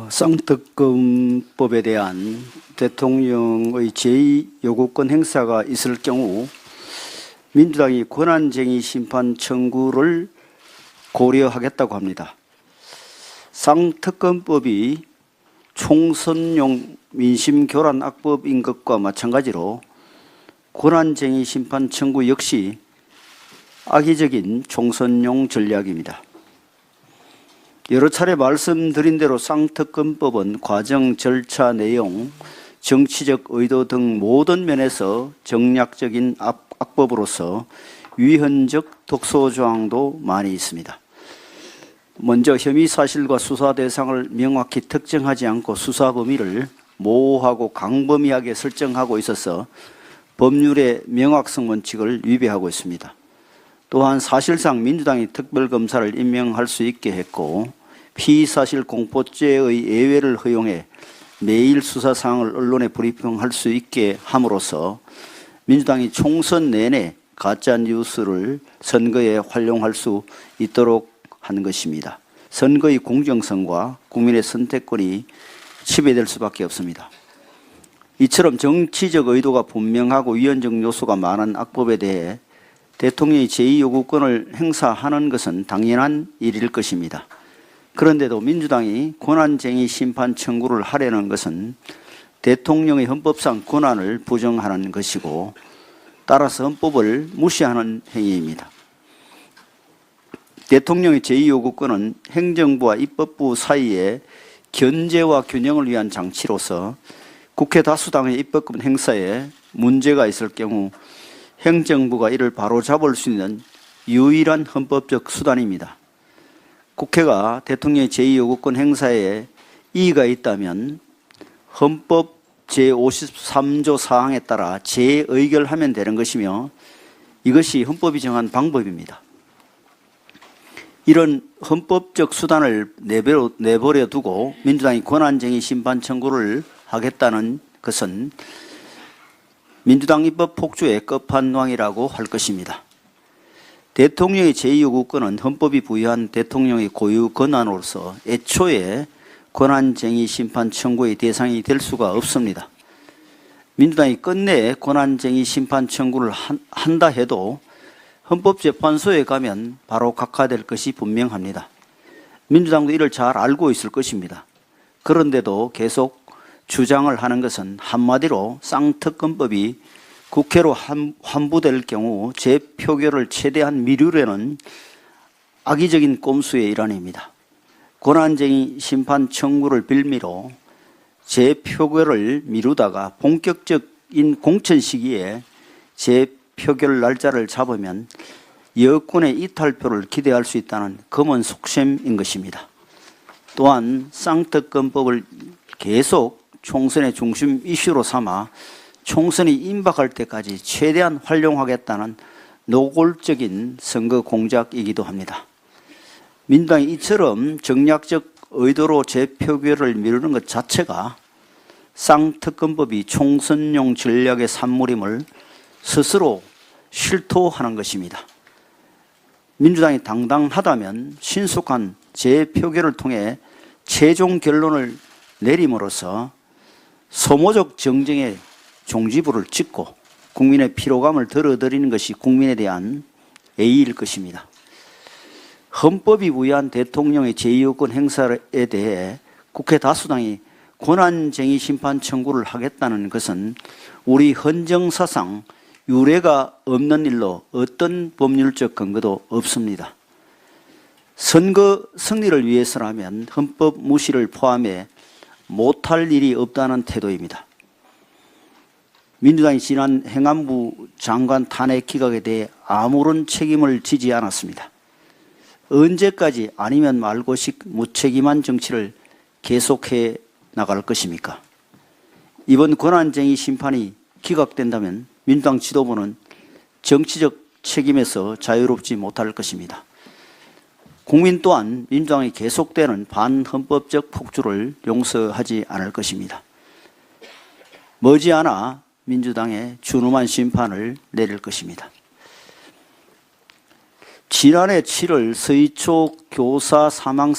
쌍특검법에 대한 대통령의 제2요구권 행사가 있을 경우 민주당이 권한쟁의 심판 청구를 고려하겠다고 합니다. 쌍특검법이 총선용 민심교란악법인 것과 마찬가지로 권한쟁의 심판 청구 역시 악의적인 총선용 전략입니다. 여러 차례 말씀드린 대로 쌍특검법은 과정, 절차, 내용, 정치적 의도 등 모든 면에서 정략적인 악법으로서 위헌적 독소조항도 많이 있습니다. 먼저 혐의 사실과 수사 대상을 명확히 특정하지 않고 수사 범위를 모호하고 광범위하게 설정하고 있어서 법률의 명확성 원칙을 위배하고 있습니다. 또한 사실상 민주당이 특별검사를 임명할 수 있게 했고 피의사실 공포죄의 예외를 허용해 매일 수사사항을 언론에 브리핑할 수 있게 함으로써 민주당이 총선 내내 가짜뉴스를 선거에 활용할 수 있도록 한 것입니다. 선거의 공정성과 국민의 선택권이 침해될 수밖에 없습니다. 이처럼 정치적 의도가 분명하고 위헌적 요소가 많은 악법에 대해 대통령이 제2요구권을 행사하는 것은 당연한 일일 것입니다. 그런데도 민주당이 권한쟁의 심판 청구를 하려는 것은 대통령의 헌법상 권한을 부정하는 것이고 따라서 헌법을 무시하는 행위입니다. 대통령의 제2요구권은 행정부와 입법부 사이의 견제와 균형을 위한 장치로서 국회 다수당의 입법권 행사에 문제가 있을 경우 행정부가 이를 바로잡을 수 있는 유일한 헌법적 수단입니다. 국회가 대통령의 제2요구권 행사에 이의가 있다면 헌법 제53조 사항에 따라 재의결하면 되는 것이며 이것이 헌법이 정한 방법입니다. 이런 헌법적 수단을 내버려 두고 민주당이 권한쟁의 심판 청구를 하겠다는 것은 민주당 입법 폭주의 끝판왕이라고 할 것입니다. 대통령의 제2요구권은 헌법이 부여한 대통령의 고유 권한으로서 애초에 권한쟁의 심판 청구의 대상이 될 수가 없습니다. 민주당이 끝내 권한쟁의 심판 청구를 한다 해도 헌법재판소에 가면 바로 각하될 것이 분명합니다. 민주당도 이를 잘 알고 있을 것입니다. 그런데도 계속 주장을 하는 것은 한마디로 쌍특검법이 국회로 환부될 경우 재표결을 최대한 미루려는 악의적인 꼼수의 일환입니다. 권한쟁의 심판 청구를 빌미로 재표결을 미루다가 본격적인 공천 시기에 재표결 날짜를 잡으면 여권의 이탈표를 기대할 수 있다는 검은 속셈인 것입니다. 또한 쌍특검법을 계속 총선의 중심 이슈로 삼아 총선이 임박할 때까지 최대한 활용하겠다는 노골적인 선거 공작이기도 합니다. 민주당이 이처럼 정략적 의도로 재표결을 미루는 것 자체가 쌍특검법이 총선용 전략의 산물임을 스스로 실토하는 것입니다. 민주당이 당당하다면 신속한 재표결을 통해 최종 결론을 내림으로써 소모적 정쟁의 종지부를 찍고 국민의 피로감을 덜어드리는 것이 국민에 대한 예의일 것입니다. 헌법이 부여한 대통령의 제2요구권 행사에 대해 국회 다수당이 권한쟁의 심판 청구를 하겠다는 것은 우리 헌정사상 유례가 없는 일로 어떤 법률적 근거도 없습니다. 선거 승리를 위해서라면 헌법 무시를 포함해 못할 일이 없다는 태도입니다. 민주당이 지난 행안부 장관 탄핵 기각에 대해 아무런 책임을 지지 않았습니다. 언제까지 아니면 말고식 무책임한 정치를 계속해 나갈 것입니까? 이번 권한쟁의 심판이 기각된다면 민주당 지도부는 정치적 책임에서 자유롭지 못할 것입니다. 국민 또한 민주당이 계속되는 반헌법적 폭주를 용서하지 않을 것입니다. 머지않아 민주당의 준엄한 심판을 내릴 것입니다. 지난해 7월 서희초 교사 사망